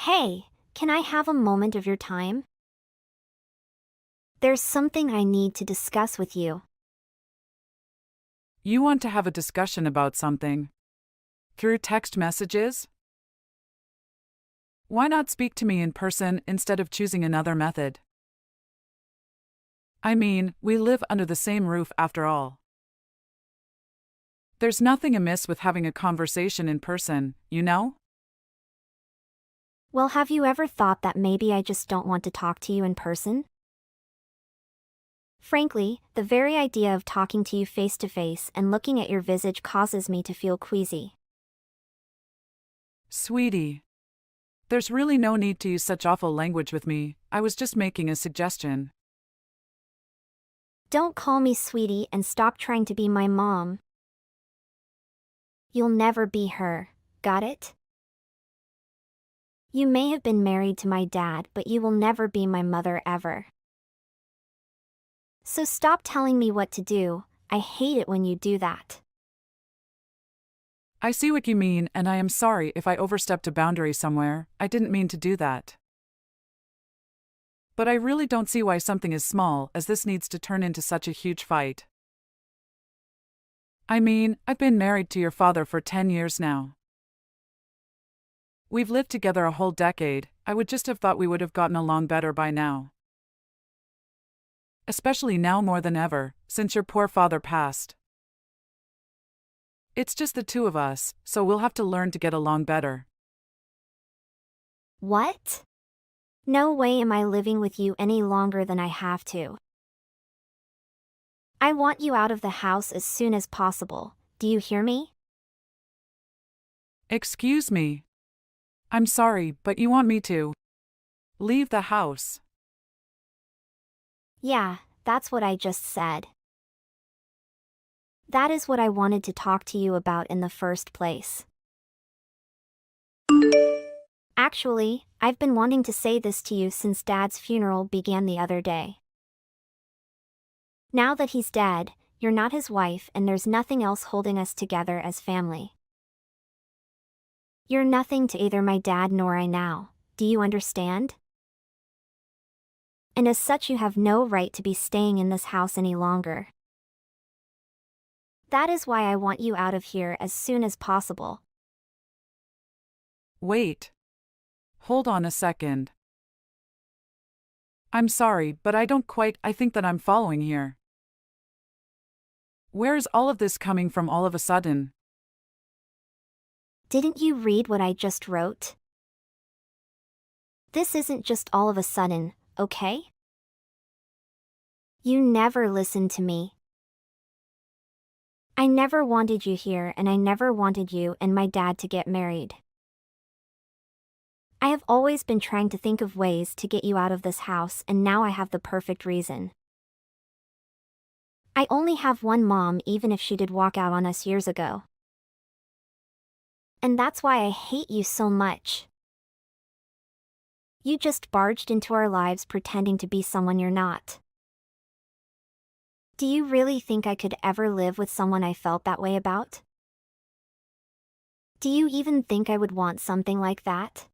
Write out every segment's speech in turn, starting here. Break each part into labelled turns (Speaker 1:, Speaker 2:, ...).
Speaker 1: Hey, can I have a moment of your time? There's something I need to discuss with you.
Speaker 2: You want to have a discussion about something? Through text messages? Why not speak to me in person instead of choosing another method? I mean, we live under the same roof after all. There's nothing amiss with having a conversation in person, you know?
Speaker 1: Well, have you ever thought that maybe I just don't want to talk to you in person? Frankly, the very idea of talking to you face to face and looking at your visage causes me to feel queasy.
Speaker 2: Sweetie. There's really no need to use such awful language with me. I was just making a suggestion.
Speaker 1: Don't call me sweetie and stop trying to be my mom. You'll never be her, got it? You may have been married to my dad, but you will never be my mother ever. So stop telling me what to do. I hate it when you do that.
Speaker 2: I see what you mean, and I am sorry if I overstepped a boundary somewhere. I didn't mean to do that. But I really don't see why something as small as this needs to turn into such a huge fight. I mean, I've been married to your father for 10 years now. We've lived together a whole decade. I would just have thought we would have gotten along better by now. Especially now more than ever, since your poor father passed. It's just the two of us, so we'll have to learn to get along better.
Speaker 1: What? No way am I living with you any longer than I have to. I want you out of the house as soon as possible. Do you hear me?
Speaker 2: Excuse me. I'm sorry, but you want me to leave the house.
Speaker 1: Yeah, that's what I just said. That is what I wanted to talk to you about in the first place. Actually, I've been wanting to say this to you since Dad's funeral began the other day. Now that he's dead, you're not his wife and there's nothing else holding us together as family. You're nothing to either my dad nor I now, do you understand? And as such you have no right to be staying in this house any longer. That is why I want you out of here as soon as possible.
Speaker 2: Wait. Hold on a second. I'm sorry, but I think that I'm following here. Where is all of this coming from all of a sudden?
Speaker 1: Didn't you read what I just wrote? This isn't just all of a sudden, okay? You never listened to me. I never wanted you here and I never wanted you and my dad to get married. I have always been trying to think of ways to get you out of this house and now I have the perfect reason. I only have one mom even if she did walk out on us years ago. And that's why I hate you so much. You just barged into our lives pretending to be someone you're not. Do you really think I could ever live with someone I felt that way about? Do you even think I would want something like that?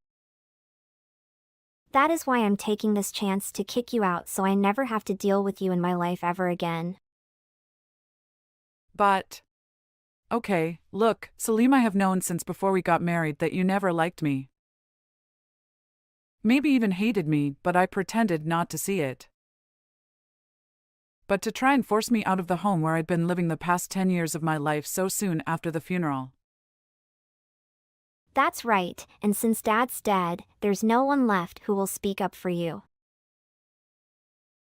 Speaker 1: That is why I'm taking this chance to kick you out so I never have to deal with you in my life ever again.
Speaker 2: But... Okay, look, Salim, I have known since before we got married that you never liked me. Maybe even hated me, but I pretended not to see it. But to try and force me out of the home where I'd been living the past 10 years of my life so soon after the funeral.
Speaker 1: That's right, and since Dad's dead, there's no one left who will speak up for you.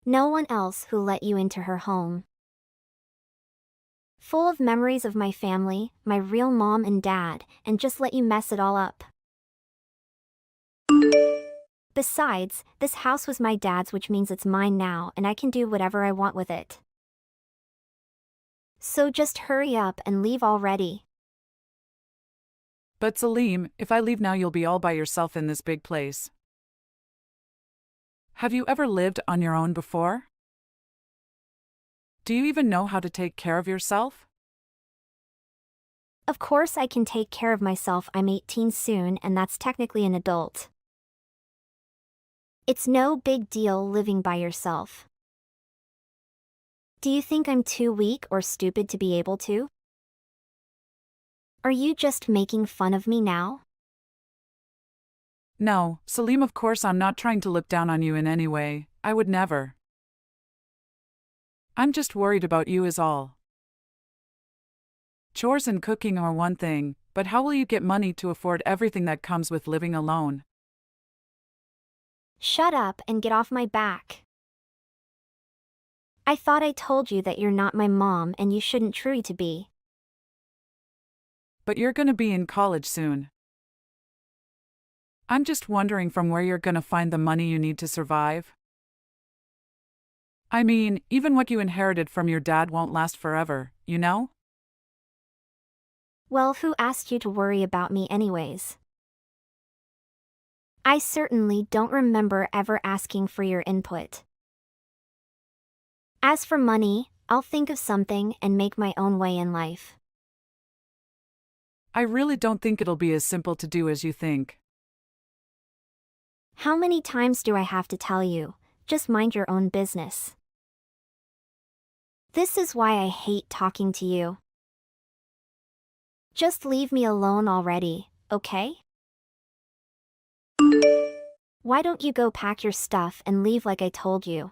Speaker 1: No one else who let you into her home. Full of memories of my family, my real mom and dad, and just let you mess it all up. Besides, this house was my dad's, which means it's mine now and I can do whatever I want with it. So just hurry up and leave already.
Speaker 2: But Salim, if I leave now you'll be all by yourself in this big place. Have you ever lived on your own before? Do you even know how to take care of yourself?
Speaker 1: Of course I can take care of myself. I'm 18 soon and that's technically an adult. It's no big deal living by yourself. Do you think I'm too weak or stupid to be able to? Are you just making fun of me now?
Speaker 2: No, Salim, of course I'm not trying to look down on you in any way. I would never. I'm just worried about you is all. Chores and cooking are one thing, but how will you get money to afford everything that comes with living alone?
Speaker 1: Shut up and get off my back. I thought I told you that you're not my mom and you shouldn't try to be.
Speaker 2: But you're gonna be in college soon. I'm just wondering from where you're gonna find the money you need to survive. I mean, even what you inherited from your dad won't last forever, you know?
Speaker 1: Well, who asked you to worry about me anyways? I certainly don't remember ever asking for your input. As for money, I'll think of something and make my own way in life.
Speaker 2: I really don't think it'll be as simple to do as you think.
Speaker 1: How many times do I have to tell you, just mind your own business? This is why I hate talking to you. Just leave me alone already, okay? Why don't you go pack your stuff and leave like I told you?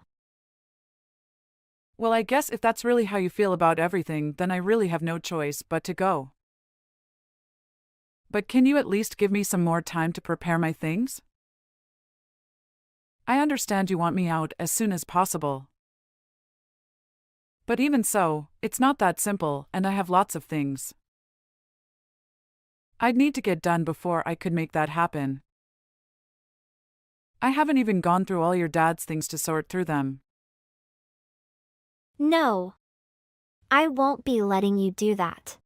Speaker 2: Well, I guess if that's really how you feel about everything, then I really have no choice but to go. But can you at least give me some more time to prepare my things? I understand you want me out as soon as possible. But even so, it's not that simple, and I have lots of things I'd need to get done before I could make that happen. I haven't even gone through all your dad's things to sort through them.
Speaker 1: No. I won't be letting you do that.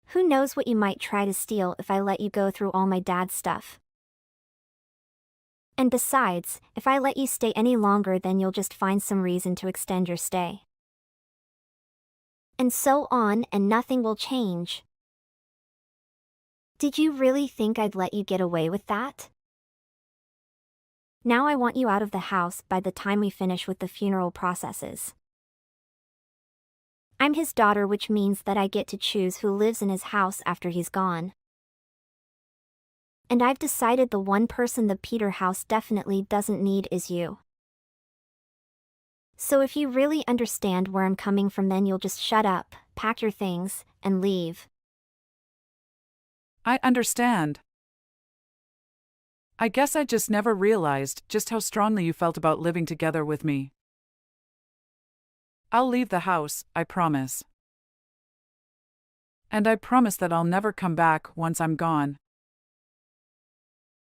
Speaker 1: Who knows what you might try to steal if I let you go through all my dad's stuff. And besides, if I let you stay any longer, then you'll just find some reason to extend your stay. And so on, and nothing will change. Did you really think I'd let you get away with that? Now I want you out of the house by the time we finish with the funeral processes. I'm his daughter, which means that I get to choose who lives in his house after he's gone. And I've decided the one person the Peter house definitely doesn't need is you. So if you really understand where I'm coming from, then you'll just shut up, pack your things, and leave.
Speaker 2: I understand. I guess I just never realized just how strongly you felt about living together with me. I'll leave the house, I promise. And I promise that I'll never come back once I'm gone.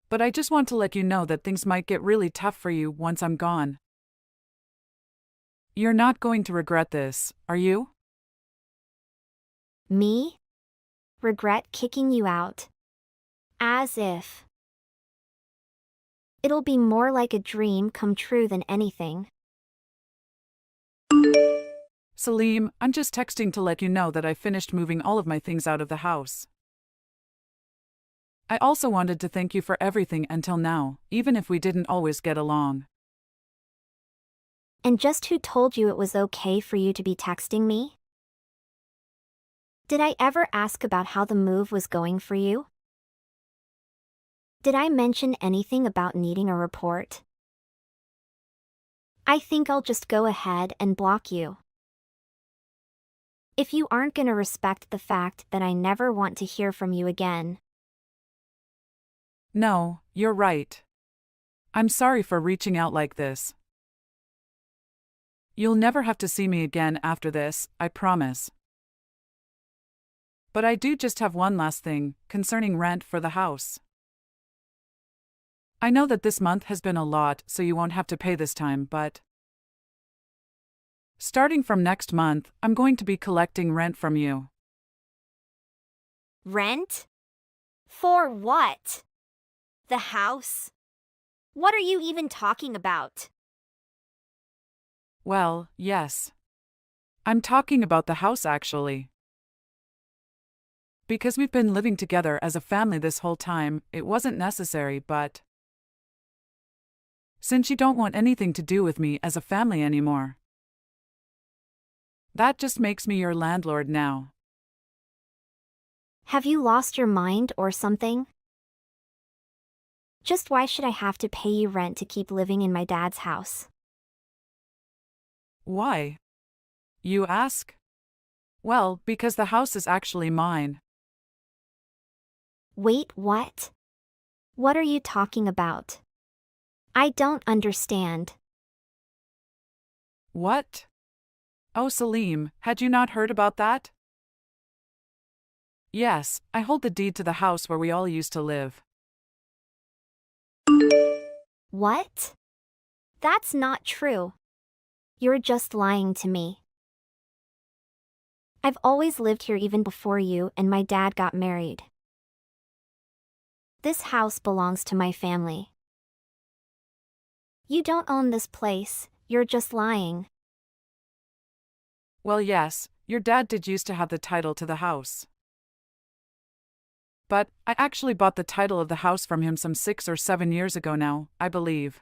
Speaker 2: But I just want to let you know that things might get really tough for you once I'm gone. You're not going to regret this, are you?
Speaker 1: Me? Regret kicking you out? As if. It'll be more like a dream come true than anything.
Speaker 2: Salim, I'm just texting to let you know that I finished moving all of my things out of the house. I also wanted to thank you for everything until now, even if we didn't always get along.
Speaker 1: And just who told you it was okay for you to be texting me? Did I ever ask about how the move was going for you? Did I mention anything about needing a report? I think I'll just go ahead and block you. If you aren't gonna respect the fact that I never want to hear from you again.
Speaker 2: No, you're right. I'm sorry for reaching out like this. You'll never have to see me again after this, I promise. But I do just have one last thing, concerning rent for the house. I know that this month has been a lot, so you won't have to pay this time, but starting from next month, I'm going to be collecting rent from you.
Speaker 1: Rent? For what? The house? What are you even talking about?
Speaker 2: Well, yes. I'm talking about the house actually. Because we've been living together as a family this whole time, it wasn't necessary, but since you don't want anything to do with me as a family anymore. That just makes me your landlord now.
Speaker 1: Have you lost your mind or something? Just why should I have to pay you rent to keep living in my dad's house?
Speaker 2: Why? You ask? Well, because the house is actually mine.
Speaker 1: Wait, what? What are you talking about? I don't understand.
Speaker 2: What? Oh, Salim, had you not heard about that? Yes, I hold the deed to the house where we all used to live.
Speaker 1: What? That's not true. You're just lying to me. I've always lived here even before you and my dad got married. This house belongs to my family. You don't own this place, you're just lying.
Speaker 2: Well, yes, your dad did used to have the title to the house. But I actually bought the title of the house from him some 6 or 7 years ago now, I believe.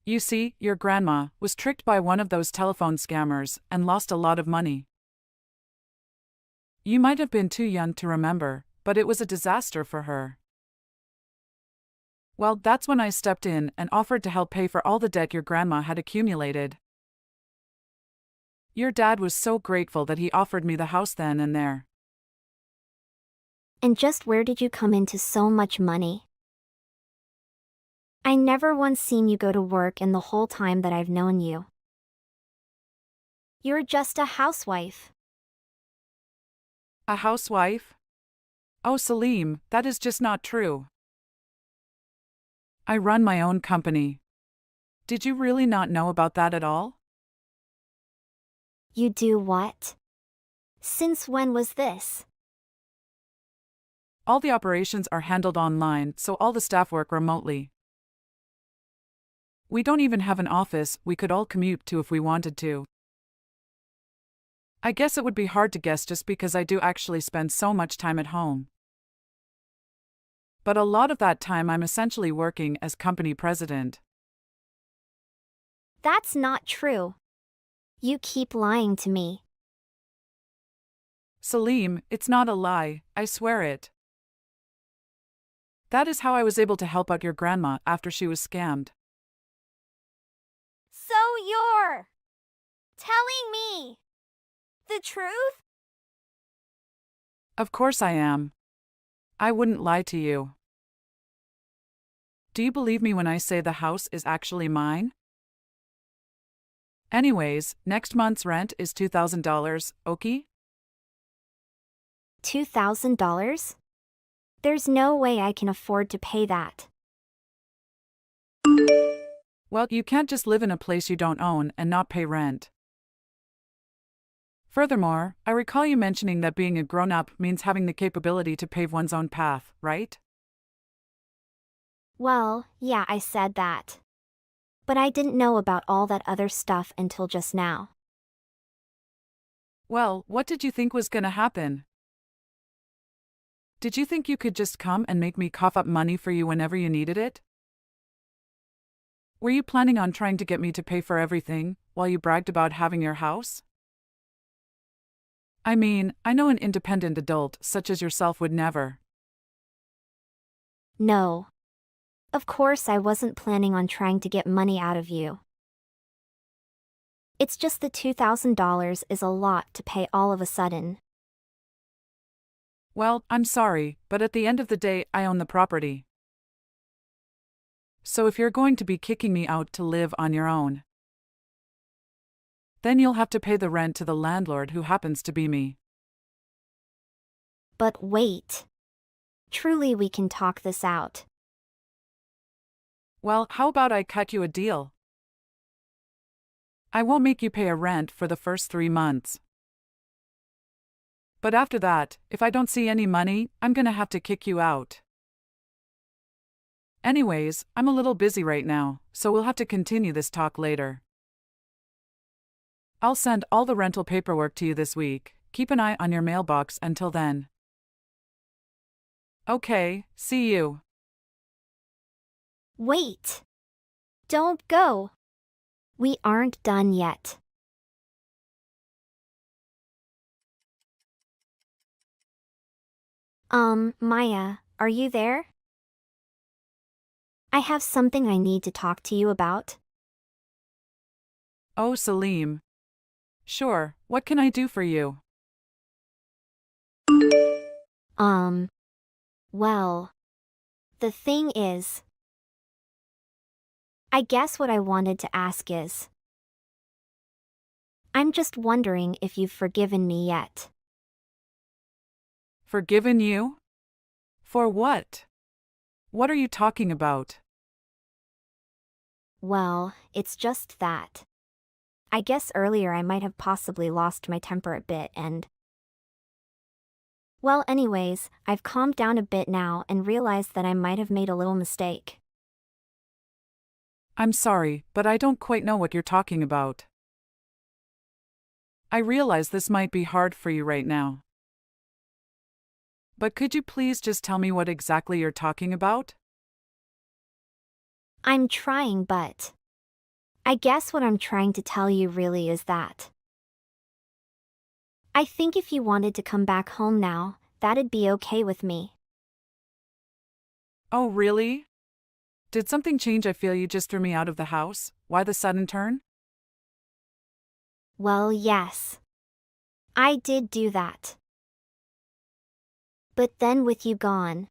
Speaker 2: You see, your grandma was tricked by one of those telephone scammers and lost a lot of money. You might have been too young to remember, but it was a disaster for her. Well, that's when I stepped in and offered to help pay for all the debt your grandma had accumulated. Your dad was so grateful that he offered me the house then and there.
Speaker 1: And just where did you come into so much money? I never once seen you go to work in the whole time that I've known you. You're just a housewife.
Speaker 2: A housewife? Oh, Salim, that is just not true. I run my own company. Did you really not know about that at all?
Speaker 1: You do what? Since when was this?
Speaker 2: All the operations are handled online, so all the staff work remotely. We don't even have an office we could all commute to if we wanted to. I guess it would be hard to guess just because I do actually spend so much time at home. But a lot of that time I'm essentially working as company president.
Speaker 1: That's not true. You keep lying to me.
Speaker 2: Salim, it's not a lie, I swear it. That is how I was able to help out your grandma after she was scammed.
Speaker 1: So you're telling me the truth?
Speaker 2: Of course I am. I wouldn't lie to you. Do you believe me when I say the house is actually mine? Anyways, next month's rent is $2,000, okay?
Speaker 1: $2,000? There's no way I can afford to pay that.
Speaker 2: Well, you can't just live in a place you don't own and not pay rent. Furthermore, I recall you mentioning that being a grown-up means having the capability to pave one's own path, right?
Speaker 1: Well, yeah, I said that. But I didn't know about all that other stuff until just now.
Speaker 2: Well, what did you think was gonna happen? Did you think you could just come and make me cough up money for you whenever you needed it? Were you planning on trying to get me to pay for everything, while you bragged about having your house? I mean, I know an independent adult such as yourself would never.
Speaker 1: No. Of course I wasn't planning on trying to get money out of you. It's just the $2,000 is a lot to pay all of a sudden.
Speaker 2: Well, I'm sorry, but at the end of the day, I own the property. So if you're going to be kicking me out to live on your own, then you'll have to pay the rent to the landlord who happens to be me.
Speaker 1: But wait. Truly we can talk this out.
Speaker 2: Well, how about I cut you a deal? I won't make you pay a rent for the first 3 months. But after that, if I don't see any money, I'm gonna have to kick you out. Anyways, I'm a little busy right now, so we'll have to continue this talk later. I'll send all the rental paperwork to you this week. Keep an eye on your mailbox until then. Okay, see you.
Speaker 1: Wait! Don't go! We aren't done yet. Maya, are you there? I have something I need to talk to you about.
Speaker 2: Oh, Salim. Sure, what can I do for you?
Speaker 1: Um, well, the thing is, I guess what I wanted to ask is, I'm just wondering if you've forgiven me yet.
Speaker 2: Forgiven you? For what? What are you talking about?
Speaker 1: Well, it's just that. I guess earlier I might have possibly lost my temper a bit and... Well, anyways, I've calmed down a bit now and realized that I might have made a little mistake.
Speaker 2: I'm sorry, but I don't quite know what you're talking about. I realize this might be hard for you right now. But could you please just tell me what exactly you're talking about?
Speaker 1: I'm trying, but... I guess what I'm trying to tell you really is that I think if you wanted to come back home now, that'd be okay with me.
Speaker 2: Oh, really? Did something change? I feel you just threw me out of the house. Why the sudden turn?
Speaker 1: Well, yes. I did do that. But then with you gone,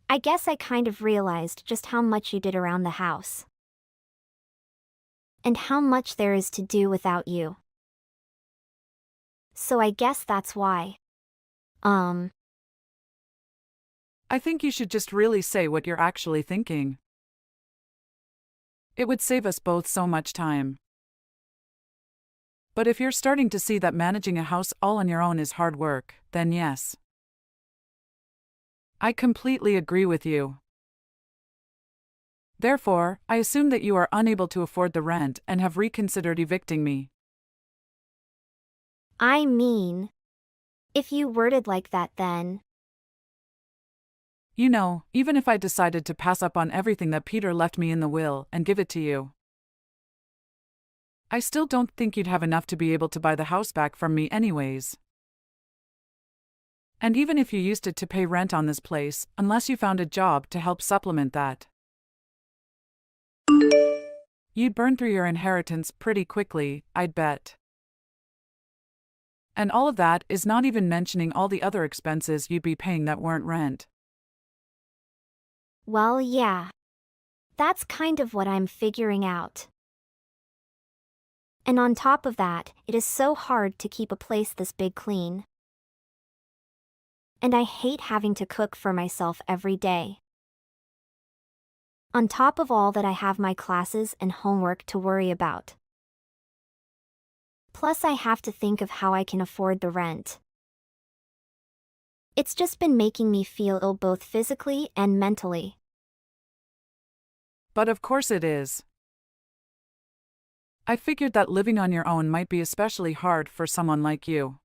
Speaker 1: I guess I kind of realized just how much you did around the house. And how much there is to do without you. So I guess that's why.
Speaker 2: I think you should just really say what you're actually thinking. It would save us both so much time. But if you're starting to see that managing a house all on your own is hard work, then yes. I completely agree with you. Therefore, I assume that you are unable to afford the rent and have reconsidered evicting me.
Speaker 1: I mean, if you worded like that then.
Speaker 2: You know, even if I decided to pass up on everything that Peter left me in the will and give it to you, I still don't think you'd have enough to be able to buy the house back from me anyways. And even if you used it to pay rent on this place, unless you found a job to help supplement that, you'd burn through your inheritance pretty quickly, I'd bet. And all of that is not even mentioning all the other expenses you'd be paying that weren't rent.
Speaker 1: Well, yeah. That's kind of what I'm figuring out. And on top of that, it is so hard to keep a place this big clean. And I hate having to cook for myself every day. On top of all that, I have my classes and homework to worry about. Plus, I have to think of how I can afford the rent. It's just been making me feel ill both physically and mentally.
Speaker 2: But of course it is. I figured that living on your own might be especially hard for someone like you.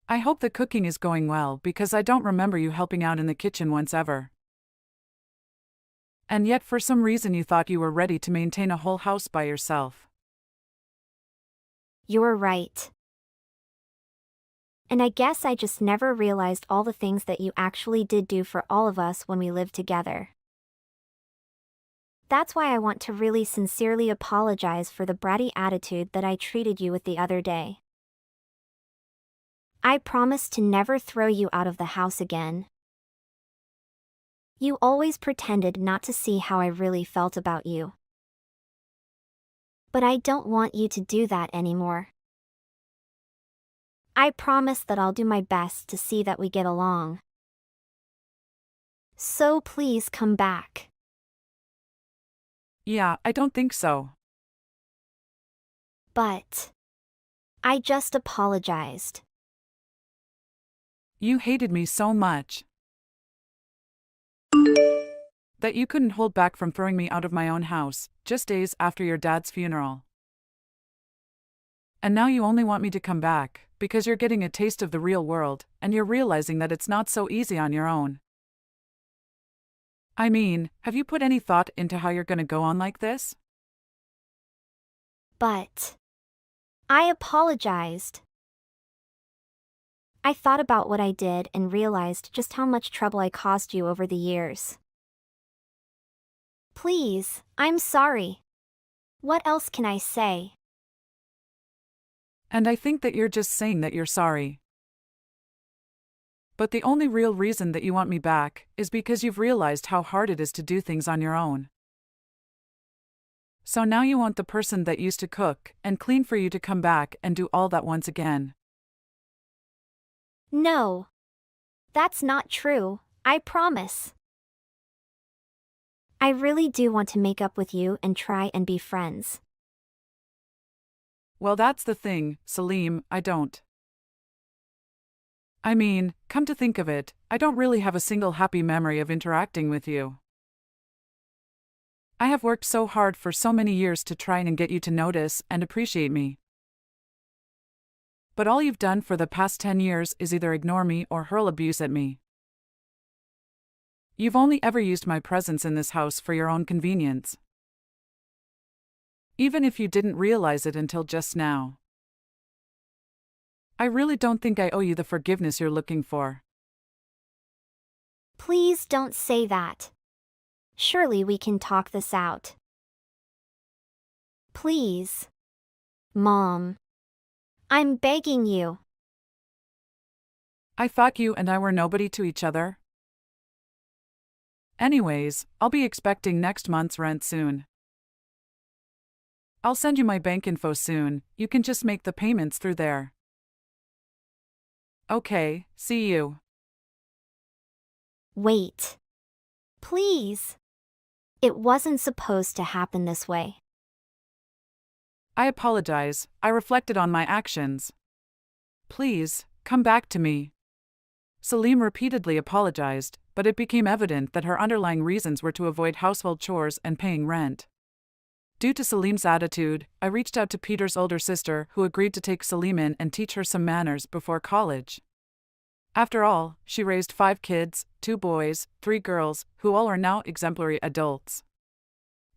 Speaker 2: I hope the cooking is going well because I don't remember you helping out in the kitchen once ever. And yet for some reason you thought you were ready to maintain a whole house by yourself.
Speaker 1: You're right. And I guess I just never realized all the things that you actually did do for all of us when we lived together. That's why I want to really sincerely apologize for the bratty attitude that I treated you with the other day. I promise to never throw you out of the house again. You always pretended not to see how I really felt about you. But I don't want you to do that anymore. I promise that I'll do my best to see that we get along. So please come back.
Speaker 2: Yeah, I don't think so.
Speaker 1: But I just apologized.
Speaker 2: You hated me so much that you couldn't hold back from throwing me out of my own house, just days after your dad's funeral. And now you only want me to come back, because you're getting a taste of the real world, and you're realizing that it's not so easy on your own. I mean, have you put any thought into how you're gonna go on like this?
Speaker 1: But I apologized. I thought about what I did and realized just how much trouble I caused you over the years. Please, I'm sorry. What else can I say?
Speaker 2: And I think that you're just saying that you're sorry. But the only real reason that you want me back is because you've realized how hard it is to do things on your own. So now you want the person that used to cook and clean for you to come back and do all that once again.
Speaker 1: No. That's not true, I promise. I really do want to make up with you and try and be friends.
Speaker 2: Well, that's the thing, Salim, I don't. I mean, come to think of it, I don't really have a single happy memory of interacting with you. I have worked so hard for so many years to try and get you to notice and appreciate me. But all you've done for the past 10 years is either ignore me or hurl abuse at me. You've only ever used my presence in this house for your own convenience. Even if you didn't realize it until just now. I really don't think I owe you the forgiveness you're looking for.
Speaker 1: Please don't say that. Surely we can talk this out. Please. Mom. I'm begging you.
Speaker 2: I thought you and I were nobody to each other. Anyways, I'll be expecting next month's rent soon. I'll send you my bank info soon, you can just make the payments through there. Okay, see you.
Speaker 1: Wait. Please. It wasn't supposed to happen this way.
Speaker 2: I apologize, I reflected on my actions. Please, come back to me. Salim repeatedly apologized, but it became evident that her underlying reasons were to avoid household chores and paying rent. Due to Salim's attitude, I reached out to Peter's older sister, who agreed to take Salim in and teach her some manners before college. After all, she raised 5 kids, 2 boys, 3 girls, who all are now exemplary adults.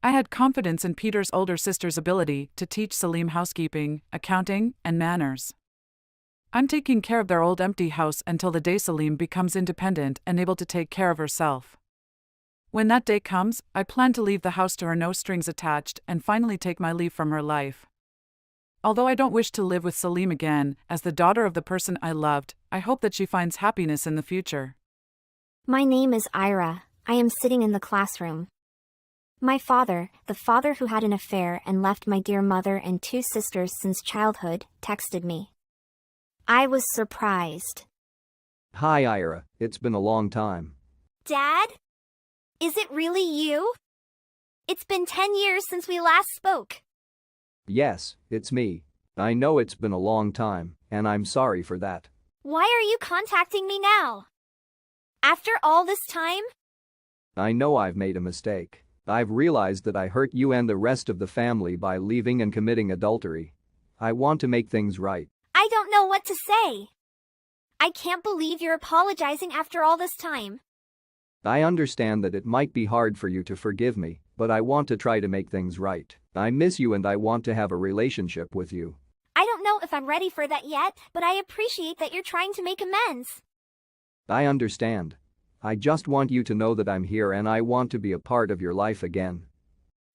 Speaker 2: I had confidence in Peter's older sister's ability to teach Salim housekeeping, accounting, and manners. I'm taking care of their old empty house until the day Salim becomes independent and able to take care of herself. When that day comes, I plan to leave the house to her no strings attached and finally take my leave from her life. Although I don't wish to live with Salim again, as the daughter of the person I loved, I hope that she finds happiness in the future.
Speaker 1: My name is Ira. I am sitting in the classroom. My father, the father who had an affair and left my dear mother and 2 sisters since childhood, texted me. I was surprised.
Speaker 3: Hi Ira, it's been a long time.
Speaker 1: Dad? Is it really you? It's been 10 years since we last spoke.
Speaker 3: Yes, it's me. I know it's been a long time, and I'm sorry for that.
Speaker 1: Why are you contacting me now? After all this time?
Speaker 3: I know I've made a mistake. I've realized that I hurt you and the rest of the family by leaving and committing adultery. I want to make things right.
Speaker 1: I don't know what to say. I can't believe you're apologizing after all this time.
Speaker 3: I understand that it might be hard for you to forgive me, but I want to try to make things right. I miss you and I want to have a relationship with you.
Speaker 1: I don't know if I'm ready for that yet, but I appreciate that you're trying to make amends.
Speaker 3: I understand. I just want you to know that I'm here and I want to be a part of your life again.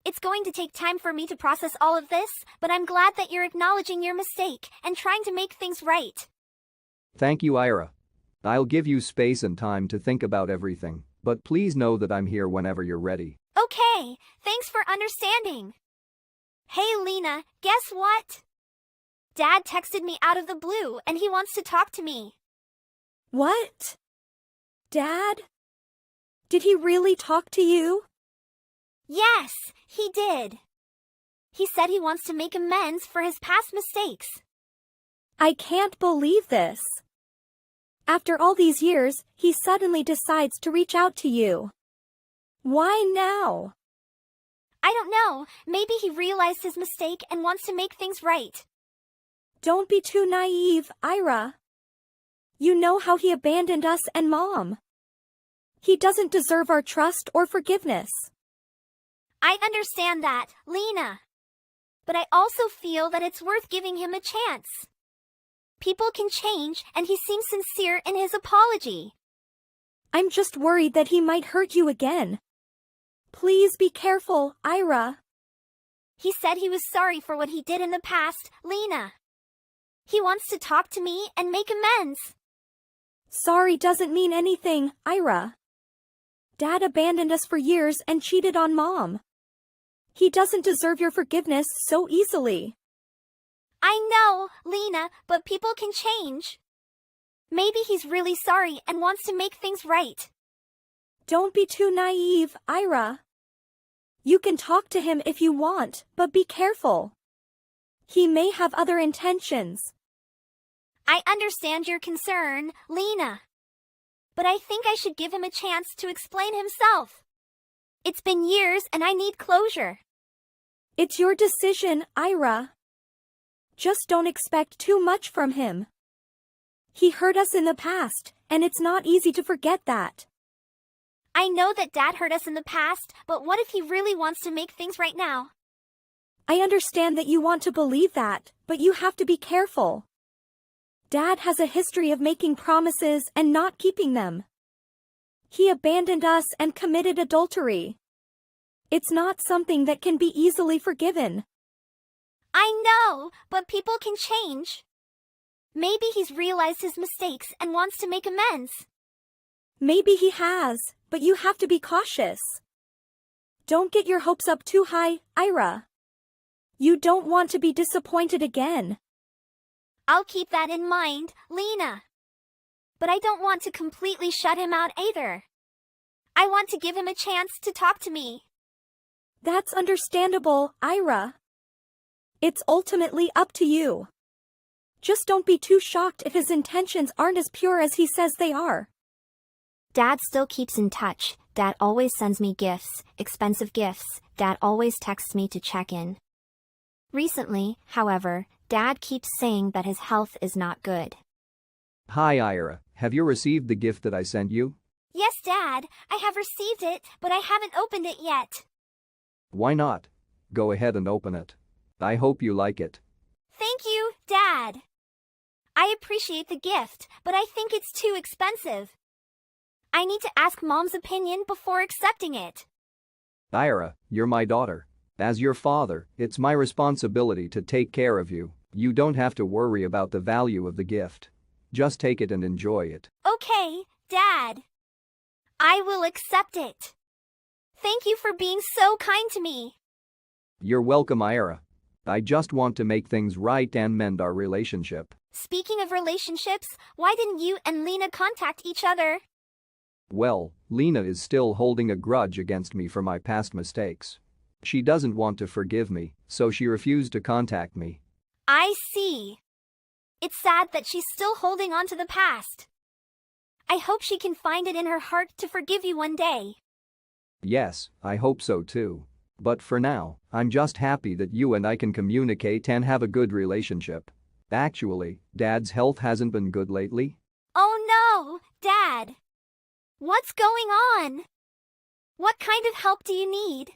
Speaker 1: It's going to take time for me to process all of this, but I'm glad that you're acknowledging your mistake and trying to make things right.
Speaker 3: Thank you, Ira. I'll give you space and time to think about everything, but please know that I'm here whenever you're ready.
Speaker 1: Okay, thanks for understanding. Hey Lena, guess what? Dad texted me out of the blue and he wants to talk to me.
Speaker 4: What? Dad? Did he really talk to you?
Speaker 1: Yes, he did. He said he wants to make amends for his past mistakes.
Speaker 4: I can't believe this. After all these years, he suddenly decides to reach out to you. Why now?
Speaker 1: I don't know, maybe he realized his mistake and wants to make things right.
Speaker 4: Don't be too naive, Ira. You know how he abandoned us and Mom. He doesn't deserve our trust or forgiveness.
Speaker 1: I understand that, Lena. But I also feel that it's worth giving him a chance. People can change, and he seems sincere in his apology.
Speaker 4: I'm just worried that he might hurt you again. Please be careful, Ira.
Speaker 1: He said he was sorry for what he did in the past, Lena. He wants to talk to me and make amends.
Speaker 4: Sorry doesn't mean anything, Ira. Dad abandoned us for years and cheated on Mom. He doesn't deserve your forgiveness so easily.
Speaker 1: I know, Lena, but people can change. Maybe he's really sorry and wants to make things right.
Speaker 4: Don't be too naive, Ira. You can talk to him if you want, but be careful. He may have other intentions.
Speaker 1: I understand your concern, Lena. But I think I should give him a chance to explain himself. It's been years and I need closure.
Speaker 4: It's your decision, Ira. Just don't expect too much from him. He hurt us in the past, and it's not easy to forget that.
Speaker 1: I know that Dad hurt us in the past, but what if he really wants to make things right now?
Speaker 4: I understand that you want to believe that, but you have to be careful. Dad has a history of making promises and not keeping them. He abandoned us and committed adultery. It's not something that can be easily forgiven.
Speaker 1: I know, but people can change. Maybe he's realized his mistakes and wants to make amends.
Speaker 4: Maybe he has, but you have to be cautious. Don't get your hopes up too high, Ira. You don't want to be disappointed again.
Speaker 1: I'll keep that in mind, Lena. But I don't want to completely shut him out either. I want to give him a chance to talk to me.
Speaker 4: That's understandable, Ira. It's ultimately up to you. Just don't be too shocked if his intentions aren't as pure as he says they are.
Speaker 1: Dad still keeps in touch. Dad always sends me gifts, expensive gifts. Dad always texts me to check in. Recently, however, Dad keeps saying that his health is not good.
Speaker 3: Hi Ira, have you received the gift that I sent you?
Speaker 1: Yes, Dad, I have received it, but I haven't opened it yet.
Speaker 3: Why not? Go ahead and open it. I hope you like it.
Speaker 1: Thank you, Dad. I appreciate the gift, but I think it's too expensive. I need to ask Mom's opinion before accepting it.
Speaker 3: Ira, you're my daughter. As your father, it's my responsibility to take care of you. You don't have to worry about the value of the gift. Just take it and enjoy it.
Speaker 1: Okay, Dad. I will accept it. Thank you for being so kind to me.
Speaker 3: You're welcome, Ira. I just want to make things right and mend our relationship.
Speaker 1: Speaking of relationships, why didn't you and Lena contact each other?
Speaker 3: Well, Lena is still holding a grudge against me for my past mistakes. She doesn't want to forgive me, so she refused to contact me.
Speaker 1: I see. It's sad that she's still holding on to the past. I hope she can find it in her heart to forgive you one day.
Speaker 3: Yes, I hope so too. But for now, I'm just happy that you and I can communicate and have a good relationship. Actually, Dad's health hasn't been good lately.
Speaker 1: Oh no, Dad. What's going on? What kind of help do you need?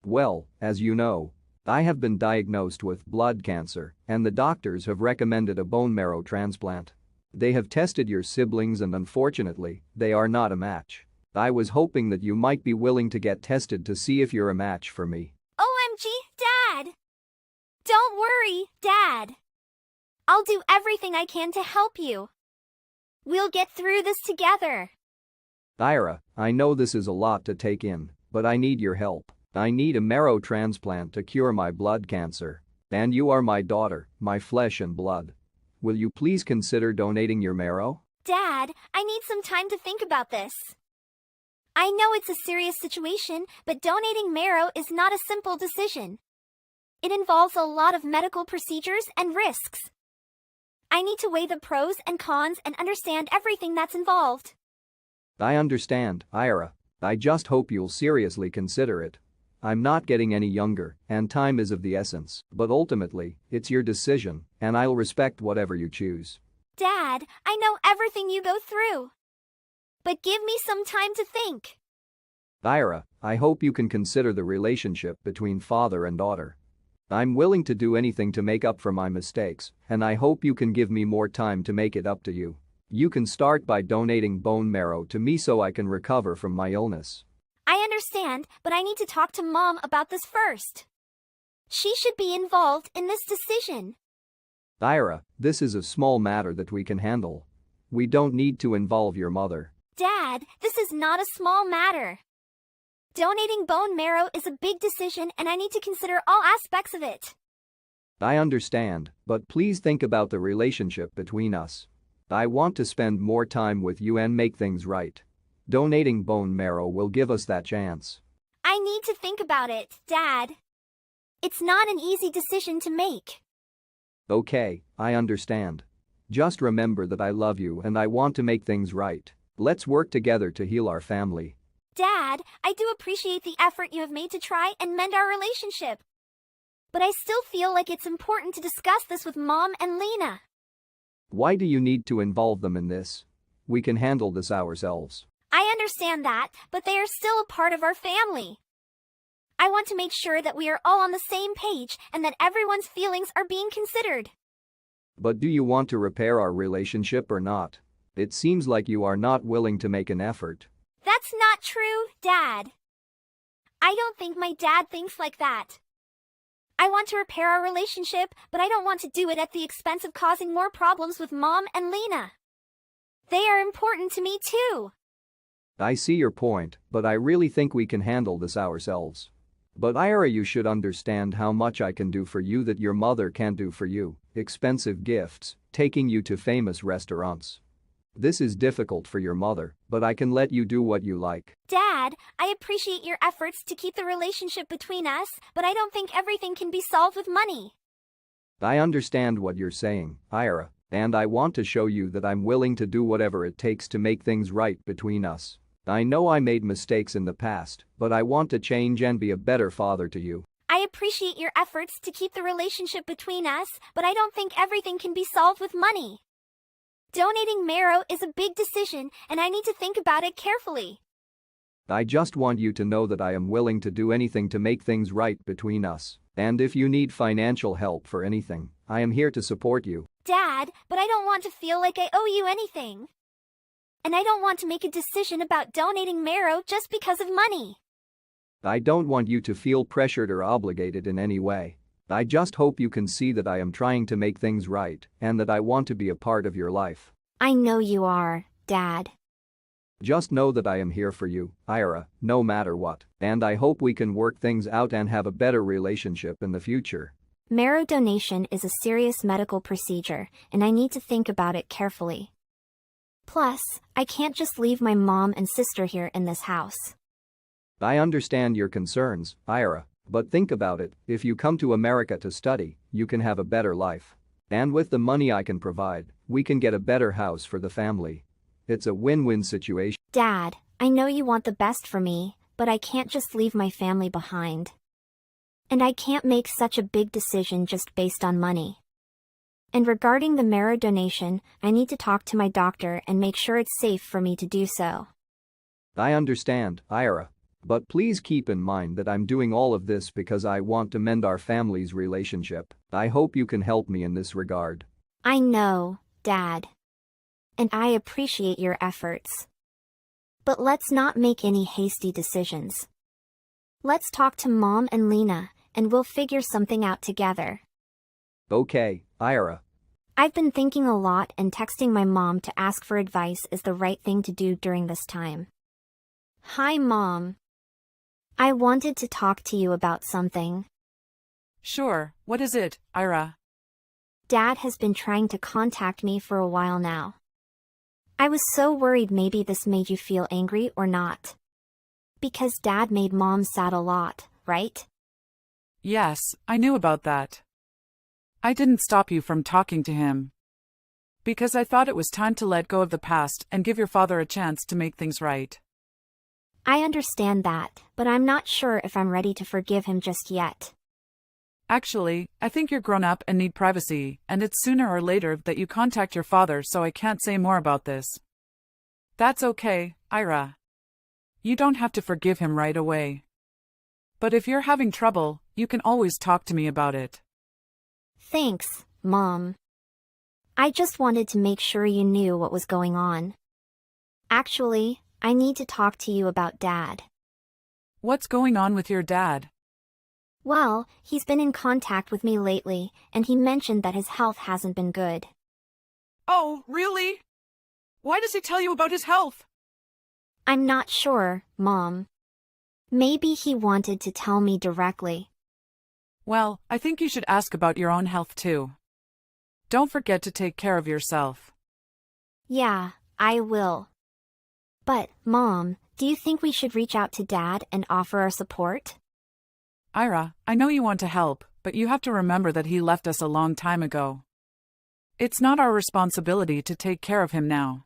Speaker 3: Well, as you know, I have been diagnosed with blood cancer, and the doctors have recommended a bone marrow transplant. They have tested your siblings and unfortunately, they are not a match. I was hoping that you might be willing to get tested to see if you're a match for me.
Speaker 1: OMG, Dad! Don't worry, Dad. I'll do everything I can to help you. We'll get through this together.
Speaker 3: Ira, I know this is a lot to take in, but I need your help. I need a marrow transplant to cure my blood cancer. And you are my daughter, my flesh and blood. Will you please consider donating your marrow?
Speaker 1: Dad, I need some time to think about this. I know it's a serious situation, but donating marrow is not a simple decision. It involves a lot of medical procedures and risks. I need to weigh the pros and cons and understand everything that's involved.
Speaker 3: I understand, Ira. I just hope you'll seriously consider it. I'm not getting any younger, and time is of the essence, but ultimately, it's your decision, and I'll respect whatever you choose.
Speaker 1: Dad, I know everything you go through. But give me some time to think.
Speaker 3: Ira, I hope you can consider the relationship between father and daughter. I'm willing to do anything to make up for my mistakes, and I hope you can give me more time to make it up to you. You can start by donating bone marrow to me so I can recover from my illness.
Speaker 1: I understand, but I need to talk to Mom about this first. She should be involved in this decision.
Speaker 3: Ira, this is a small matter that we can handle. We don't need to involve your mother.
Speaker 1: Dad, this is not a small matter. Donating bone marrow is a big decision and I need to consider all aspects of it.
Speaker 3: I understand, but please think about the relationship between us. I want to spend more time with you and make things right. Donating bone marrow will give us that chance.
Speaker 1: I need to think about it, Dad. It's not an easy decision to make.
Speaker 3: Okay, I understand. Just remember that I love you and I want to make things right. Let's work together to heal our family.
Speaker 1: Dad, I do appreciate the effort you have made to try and mend our relationship. But I still feel like it's important to discuss this with Mom and Lena.
Speaker 3: Why do you need to involve them in this? We can handle this ourselves.
Speaker 1: I understand that, but they are still a part of our family. I want to make sure that we are all on the same page and that everyone's feelings are being considered.
Speaker 3: But do you want to repair our relationship or not? It seems like you are not willing to make an effort.
Speaker 1: That's not true, Dad. I don't think my dad thinks like that. I want to repair our relationship, but I don't want to do it at the expense of causing more problems with Mom and Lena. They are important to me too.
Speaker 3: I see your point, but I really think we can handle this ourselves. But Ira, you should understand how much I can do for you that your mother can't do for you. Expensive gifts, taking you to famous restaurants. This is difficult for your mother, but I can let you do what you like.
Speaker 1: Dad, I appreciate your efforts to keep the relationship between us, but I don't think everything can be solved with money.
Speaker 3: I understand what you're saying, Ira, and I want to show you that I'm willing to do whatever it takes to make things right between us. I know I made mistakes in the past, but I want to change and be a better father to you.
Speaker 1: I appreciate your efforts to keep the relationship between us, but I don't think everything can be solved with money. Donating marrow is a big decision, and I need to think about it carefully.
Speaker 3: I just want you to know that I am willing to do anything to make things right between us. And if you need financial help for anything, I am here to support you.
Speaker 1: Dad, but I don't want to feel like I owe you anything. And I don't want to make a decision about donating marrow just because of money.
Speaker 3: I don't want you to feel pressured or obligated in any way. I just hope you can see that I am trying to make things right and that I want to be a part of your life.
Speaker 1: I know you are, Dad.
Speaker 3: Just know that I am here for you, Ira, no matter what, and I hope we can work things out and have a better relationship in the future.
Speaker 1: Marrow donation is a serious medical procedure, and I need to think about it carefully. Plus, I can't just leave my mom and sister here in this house.
Speaker 3: I understand your concerns, Ira, but think about it, if you come to America to study, you can have a better life. And with the money I can provide, we can get a better house for the family. It's a win-win situation.
Speaker 1: Dad, I know you want the best for me, but I can't just leave my family behind. And I can't make such a big decision just based on money. And regarding the marrow donation, I need to talk to my doctor and make sure it's safe for me to do so.
Speaker 3: I understand, Ira. But please keep in mind that I'm doing all of this because I want to mend our family's relationship. I hope you can help me in this regard.
Speaker 1: I know, Dad. And I appreciate your efforts. But let's not make any hasty decisions. Let's talk to Mom and Lena, and we'll figure something out together.
Speaker 3: Okay, Ira.
Speaker 1: I've been thinking a lot, and texting my mom to ask for advice is the right thing to do during this time. Hi, Mom. I wanted to talk to you about something.
Speaker 2: Sure, what is it, Ira?
Speaker 1: Dad has been trying to contact me for a while now. I was so worried maybe this made you feel angry or not. Because Dad made Mom sad a lot, right?
Speaker 2: Yes, I knew about that. I didn't stop you from talking to him. Because I thought it was time to let go of the past and give your father a chance to make things right.
Speaker 1: I understand that, but I'm not sure if I'm ready to forgive him just yet.
Speaker 2: Actually, I think you're grown up and need privacy, and it's sooner or later that you contact your father, so I can't say more about this. That's okay, Ira. You don't have to forgive him right away. But if you're having trouble, you can always talk to me about it.
Speaker 1: Thanks, Mom. I just wanted to make sure you knew what was going on. Actually, I need to talk to you about Dad.
Speaker 2: What's going on with your dad?
Speaker 1: Well, he's been in contact with me lately, and he mentioned that his health hasn't been good.
Speaker 2: Oh, really? Why does he tell you about his health?
Speaker 1: I'm not sure, Mom. Maybe he wanted to tell me directly.
Speaker 2: Well, I think you should ask about your own health too. Don't forget to take care of yourself.
Speaker 1: Yeah, I will. But, Mom, do you think we should reach out to Dad and offer our support?
Speaker 2: Ira, I know you want to help, but you have to remember that he left us a long time ago. It's not our responsibility to take care of him now.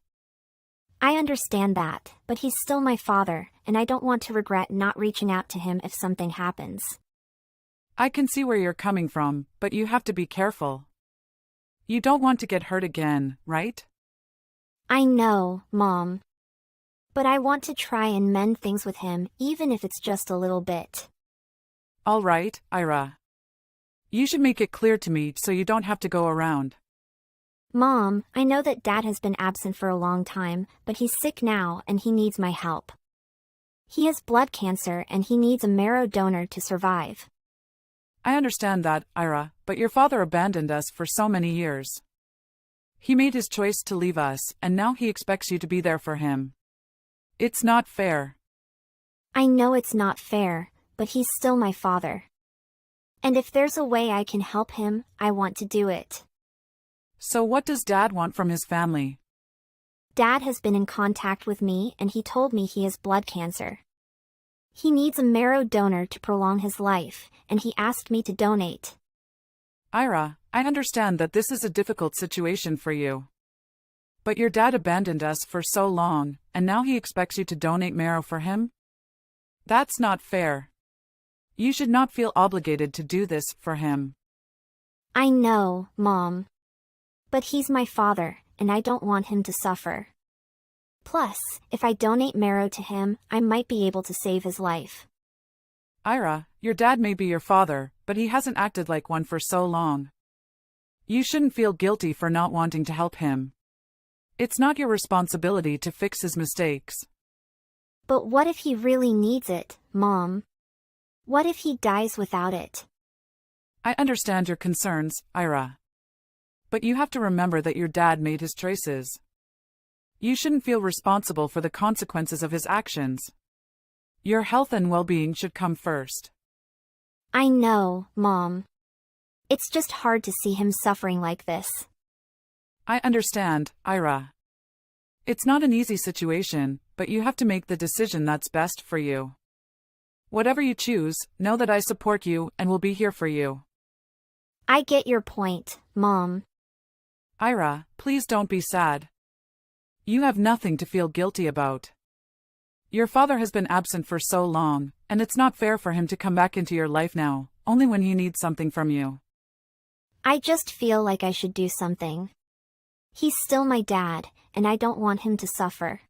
Speaker 1: I understand that, but he's still my father, and I don't want to regret not reaching out to him if something happens.
Speaker 2: I can see where you're coming from, but you have to be careful. You don't want to get hurt again, right?
Speaker 1: I know, Mom. But I want to try and mend things with him, even if it's just a little bit.
Speaker 2: All right, Ira. You should make it clear to me so you don't have to go around.
Speaker 1: Mom, I know that Dad has been absent for a long time, but he's sick now and he needs my help. He has blood cancer and he needs a marrow donor to survive.
Speaker 2: I understand that, Ira, but your father abandoned us for so many years. He made his choice to leave us, and now he expects you to be there for him. It's not fair.
Speaker 1: I know it's not fair, but he's still my father. And if there's a way I can help him, I want to do it.
Speaker 2: So what does Dad want from his family?
Speaker 1: Dad has been in contact with me and he told me he has blood cancer. He needs a marrow donor to prolong his life, and he asked me to donate.
Speaker 2: Ira, I understand that this is a difficult situation for you. But your dad abandoned us for so long, and now he expects you to donate marrow for him? That's not fair. You should not feel obligated to do this for him.
Speaker 1: I know, Mom. But he's my father, and I don't want him to suffer. Plus, if I donate marrow to him, I might be able to save his life.
Speaker 2: Ira, your dad may be your father, but he hasn't acted like one for so long. You shouldn't feel guilty for not wanting to help him. It's not your responsibility to fix his mistakes.
Speaker 1: But what if he really needs it, Mom? What if he dies without it?
Speaker 2: I understand your concerns, Ira. But you have to remember that your dad made his choices. You shouldn't feel responsible for the consequences of his actions. Your health and well-being should come first.
Speaker 1: I know, Mom. It's just hard to see him suffering like this.
Speaker 2: I understand, Ira. It's not an easy situation, but you have to make the decision that's best for you. Whatever you choose, know that I support you and will be here for you.
Speaker 1: I get your point, Mom.
Speaker 2: Ira, please don't be sad. You have nothing to feel guilty about. Your father has been absent for so long, and it's not fair for him to come back into your life now, only when he needs something from you.
Speaker 1: I just feel like I should do something. He's still my dad, and I don't want him to suffer.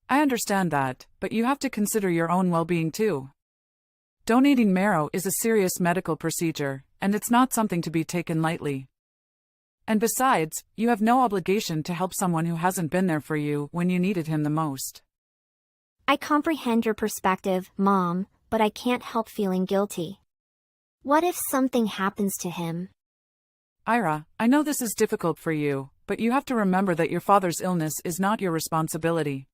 Speaker 2: I understand that, but you have to consider your own well-being too. Donating marrow is a serious medical procedure, and it's not something to be taken lightly. And besides, you have no obligation to help someone who hasn't been there for you when you needed him the most.
Speaker 1: I comprehend your perspective, Mom, but I can't help feeling guilty. What if something happens to him?
Speaker 2: Ira, I know this is difficult for you, but you have to remember that your father's illness is not your responsibility.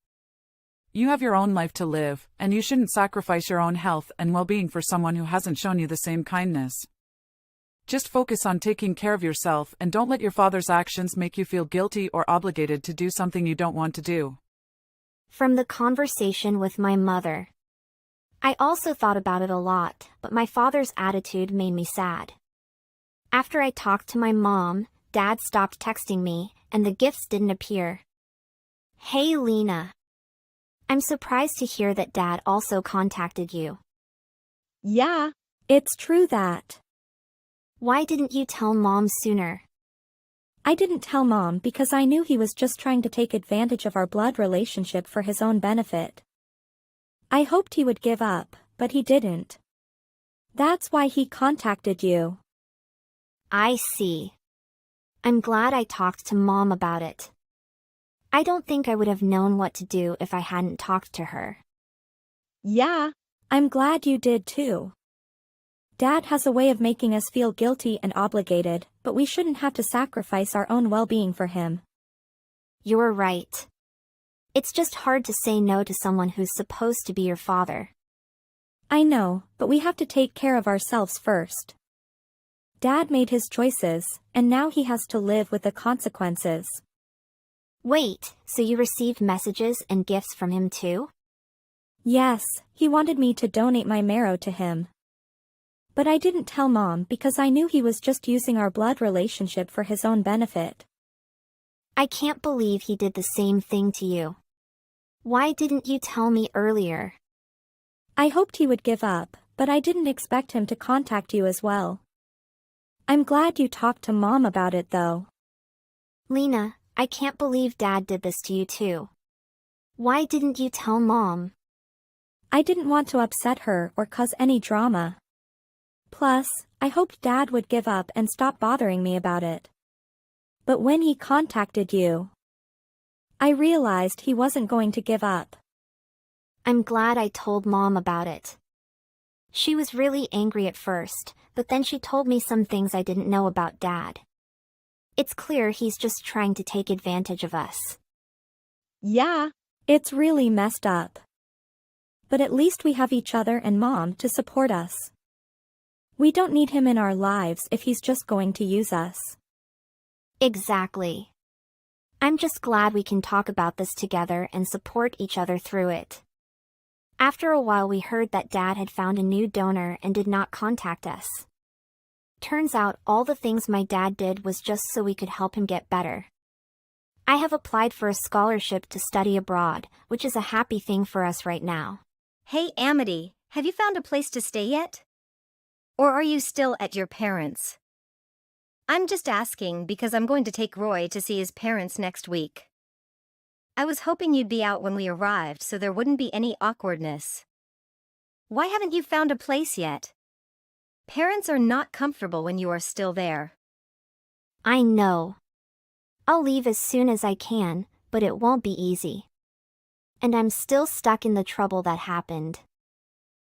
Speaker 2: You have your own life to live, and you shouldn't sacrifice your own health and well-being for someone who hasn't shown you the same kindness. Just focus on taking care of yourself and don't let your father's actions make you feel guilty or obligated to do something you don't want to do.
Speaker 1: From the conversation with my mother. I also thought about it a lot, but my father's attitude made me sad. After I talked to my mom, Dad stopped texting me, and the gifts didn't appear. Hey Lena. I'm surprised to hear that Dad also contacted you.
Speaker 4: Yeah, it's true that.
Speaker 1: Why didn't you tell Mom sooner?
Speaker 4: I didn't tell Mom because I knew he was just trying to take advantage of our blood relationship for his own benefit. I hoped he would give up, but he didn't. That's why he contacted you.
Speaker 1: I see. I'm glad I talked to Mom about it. I don't think I would have known what to do if I hadn't talked to her.
Speaker 4: Yeah, I'm glad you did too. Dad has a way of making us feel guilty and obligated, but we shouldn't have to sacrifice our own well-being for him.
Speaker 1: You're right. It's just hard to say no to someone who's supposed to be your father.
Speaker 4: I know, but we have to take care of ourselves first. Dad made his choices, and now he has to live with the consequences.
Speaker 1: Wait, so you received messages and gifts from him too?
Speaker 4: Yes, he wanted me to donate my marrow to him. But I didn't tell Mom because I knew he was just using our blood relationship for his own benefit.
Speaker 1: I can't believe he did the same thing to you. Why didn't you tell me earlier?
Speaker 4: I hoped he would give up, but I didn't expect him to contact you as well. I'm glad you talked to Mom about it though.
Speaker 1: Lena, I can't believe Dad did this to you too. Why didn't you tell Mom?
Speaker 4: I didn't want to upset her or cause any drama. Plus, I hoped Dad would give up and stop bothering me about it. But when he contacted you, I realized he wasn't going to give up.
Speaker 1: I'm glad I told Mom about it. She was really angry at first, but then she told me some things I didn't know about Dad. It's clear he's just trying to take advantage of us.
Speaker 4: Yeah, it's really messed up. But at least we have each other and Mom to support us. We don't need him in our lives if he's just going to use us.
Speaker 1: Exactly. I'm just glad we can talk about this together and support each other through it. After a while we heard that Dad had found a new donor and did not contact us. Turns out all the things my dad did was just so we could help him get better. I have applied for a scholarship to study abroad, which is a happy thing for us right now.
Speaker 5: Hey Amity, have you found a place to stay yet? Or are you still at your parents'? I'm just asking because I'm going to take Roy to see his parents next week. I was hoping you'd be out when we arrived so there wouldn't be any awkwardness. Why haven't you found a place yet? Parents are not comfortable when you are still there.
Speaker 1: I know. I'll leave as soon as I can, but it won't be easy. And I'm still stuck in the trouble that happened.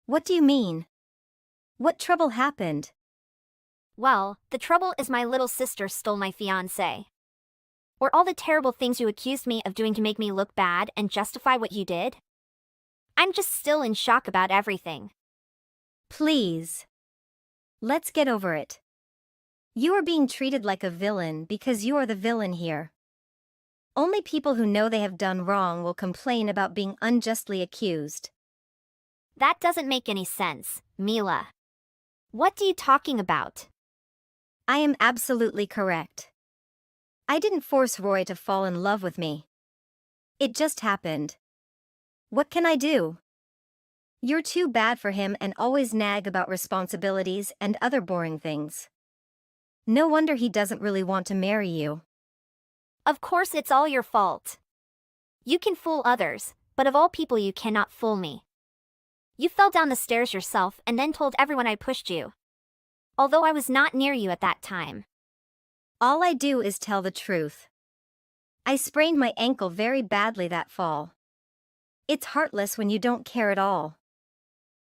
Speaker 5: What do you mean? What trouble happened?
Speaker 1: Well, the trouble is my little sister stole my fiancé. Or all the terrible things you accused me of doing to make me look bad and justify what you did? I'm just still in shock about everything.
Speaker 5: Please. Let's get over it. You are being treated like a villain because you are the villain here. Only people who know they have done wrong will complain about being unjustly accused.
Speaker 1: That doesn't make any sense, Mila. What are you talking about?
Speaker 5: I am absolutely correct. I didn't force Roy to fall in love with me. It just happened. What can I do? You're too bad for him and always nag about responsibilities and other boring things. No wonder he doesn't really want to marry you.
Speaker 1: Of course it's all your fault. You can fool others, but of all people you cannot fool me. You fell down the stairs yourself and then told everyone I pushed you. Although I was not near you at that time.
Speaker 5: All I do is tell the truth. I sprained my ankle very badly that fall. It's heartless when you don't care at all.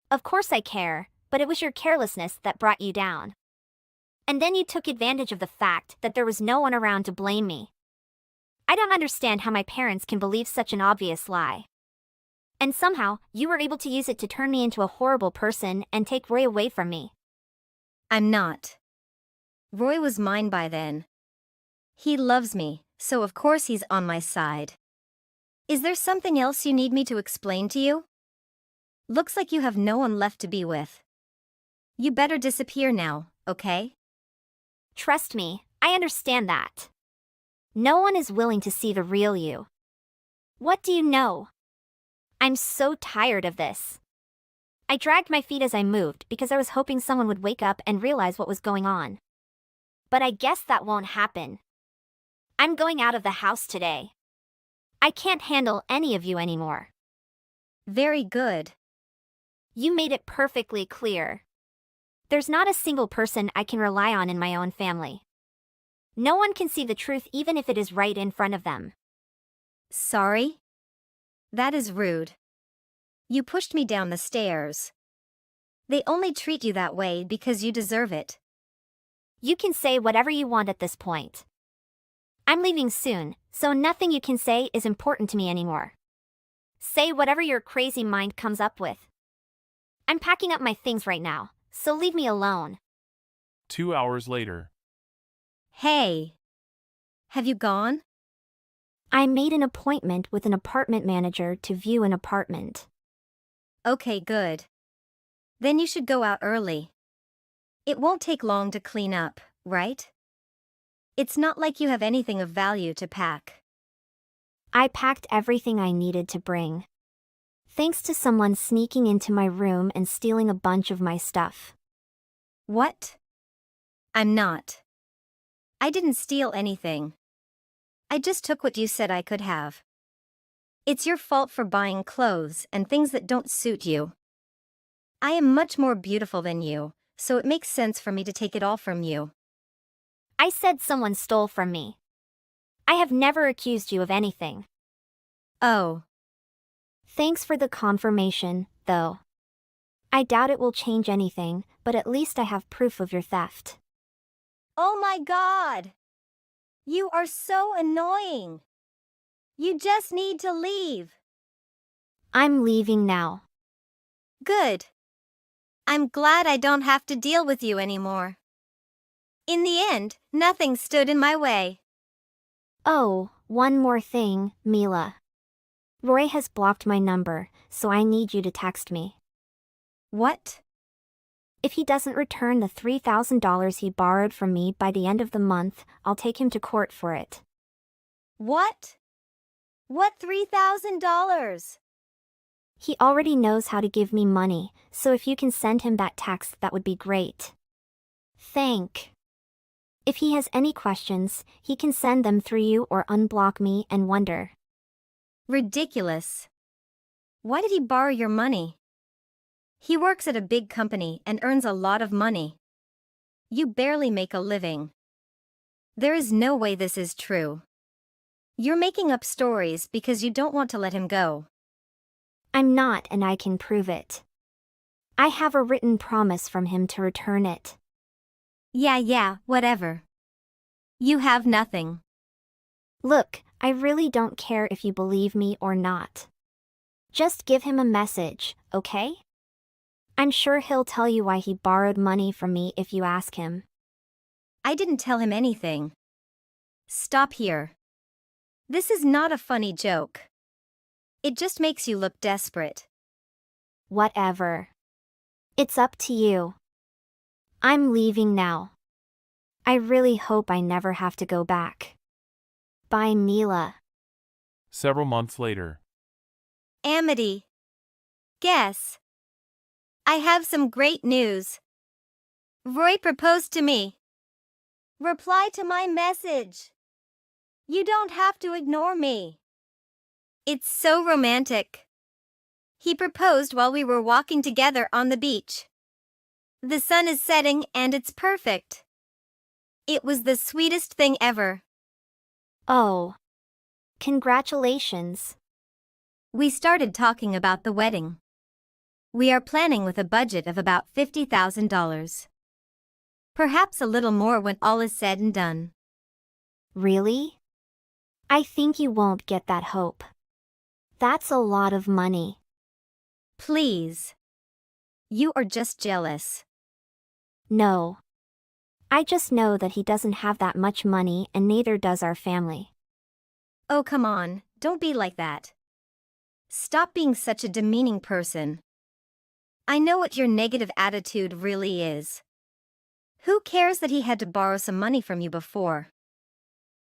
Speaker 1: Of course I care, but it was your carelessness that brought you down. And then you took advantage of the fact that there was no one around to blame me. I don't understand how my parents can believe such an obvious lie. And somehow, you were able to use it to turn me into a horrible person and take Roy away from me.
Speaker 5: I'm not. Roy was mine by then. He loves me, so of course he's on my side. Is there something else you need me to explain to you? Looks like you have no one left to be with. You better disappear now, okay?
Speaker 1: Trust me, I understand that. No one is willing to see the real you. What do you know? I'm so tired of this. I dragged my feet as I moved because I was hoping someone would wake up and realize what was going on. But I guess that won't happen. I'm going out of the house today. I can't handle any of you anymore.
Speaker 5: Very good.
Speaker 1: You made it perfectly clear. There's not a single person I can rely on in my own family. No one can see the truth even if it is right in front of them.
Speaker 5: Sorry? That is rude. You pushed me down the stairs. They only treat you that way because you deserve it.
Speaker 1: You can say whatever you want at this point. I'm leaving soon, so nothing you can say is important to me anymore. Say whatever your crazy mind comes up with. I'm packing up my things right now, so leave me alone.
Speaker 6: 2 hours later.
Speaker 5: Hey. Have you gone?
Speaker 1: I made an appointment with an apartment manager to view an apartment.
Speaker 5: Okay, good. Then you should go out early. It won't take long to clean up, right? It's not like you have anything of value to pack.
Speaker 1: I packed everything I needed to bring. Thanks to someone sneaking into my room and stealing a bunch of my stuff.
Speaker 5: What? I'm not. I didn't steal anything. I just took what you said I could have. It's your fault for buying clothes and things that don't suit you. I am much more beautiful than you, so it makes sense for me to take it all from you.
Speaker 1: I said someone stole from me. I have never accused you of anything.
Speaker 5: Oh.
Speaker 1: Thanks for the confirmation, though. I doubt it will change anything, but at least I have proof of your theft.
Speaker 5: Oh my God! You are so annoying. You just need to leave.
Speaker 1: I'm leaving now.
Speaker 5: Good. I'm glad I don't have to deal with you anymore. In the end, nothing stood in my way.
Speaker 1: Oh, one more thing, Mila. Roy has blocked my number, so I need you to text me.
Speaker 5: What?
Speaker 1: If he doesn't return the $3,000 he borrowed from me by the end of the month, I'll take him to court for it.
Speaker 5: What? What $3,000?
Speaker 1: He already knows how to give me money, so if you can send him that text, that would be great. Thank. If he has any questions, he can send them through you or unblock me and wonder.
Speaker 5: Ridiculous. Why did he borrow your money? He works at a big company and earns a lot of money. You barely make a living. There is no way this is true. You're making up stories because you don't want to let him go.
Speaker 1: I'm not, and I can prove it. I have a written promise from him to return it.
Speaker 5: Yeah, whatever. You have nothing.
Speaker 1: Look, I really don't care if you believe me or not. Just give him a message, okay? I'm sure he'll tell you why he borrowed money from me if you ask him.
Speaker 5: I didn't tell him anything. Stop here. This is not a funny joke. It just makes you look desperate.
Speaker 1: Whatever. It's up to you. I'm leaving now. I really hope I never have to go back. Bye, Mila.
Speaker 6: Several months later.
Speaker 5: Amity. Guess. I have some great news. Roy proposed to me. Reply to my message. You don't have to ignore me. It's so romantic. He proposed while we were walking together on the beach. The sun is setting and it's perfect. It was the sweetest thing ever.
Speaker 1: Oh. Congratulations.
Speaker 5: We started talking about the wedding. We are planning with a budget of about $50,000. Perhaps a little more when all is said and done.
Speaker 1: Really? I think you won't get that hope. That's a lot of money.
Speaker 5: Please. You are just jealous.
Speaker 1: No. I just know that he doesn't have that much money and neither does our family.
Speaker 5: Oh, come on, don't be like that. Stop being such a demeaning person. I know what your negative attitude really is. Who cares that he had to borrow some money from you before?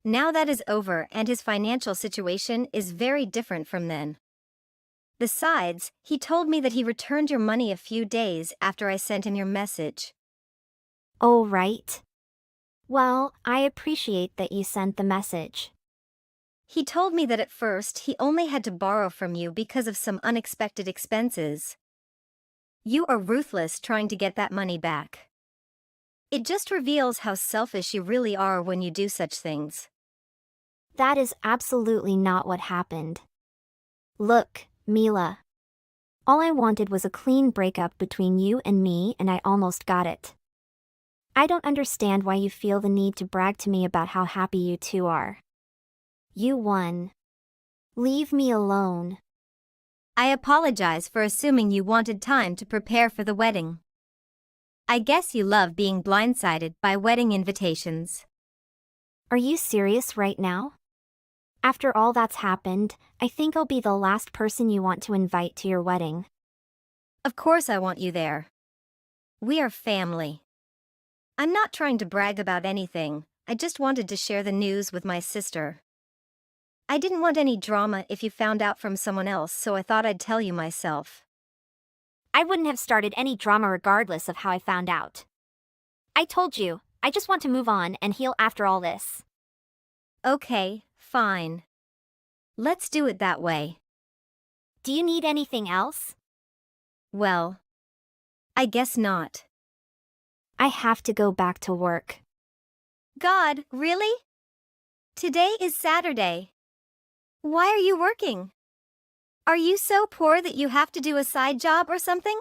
Speaker 5: Now that is over and his financial situation is very different from then. Besides, he told me that he returned your money a few days after I sent him your message.
Speaker 1: Oh, right. Well, I appreciate that you sent the message.
Speaker 5: He told me that at first he only had to borrow from you because of some unexpected expenses. You are ruthless trying to get that money back. It just reveals how selfish you really are when you do such things.
Speaker 1: That is absolutely not what happened. Look, Mila. All I wanted was a clean breakup between you and me, and I almost got it. I don't understand why you feel the need to brag to me about how happy you two are. You won. Leave me alone.
Speaker 5: I apologize for assuming you wanted time to prepare for the wedding. I guess you love being blindsided by wedding invitations.
Speaker 1: Are you serious right now? After all that's happened, I think I'll be the last person you want to invite to your wedding.
Speaker 5: Of course I want you there. We are family. I'm not trying to brag about anything, I just wanted to share the news with my sister. I didn't want any drama if you found out from someone else, so I thought I'd tell you myself.
Speaker 1: I wouldn't have started any drama regardless of how I found out. I told you, I just want to move on and heal after all this.
Speaker 5: Okay, fine. Let's do it that way.
Speaker 1: Do you need anything else?
Speaker 5: Well, I guess not.
Speaker 1: I have to go back to work.
Speaker 5: God, really? Today is Saturday. Why are you working? Are you so poor that you have to do a side job or something?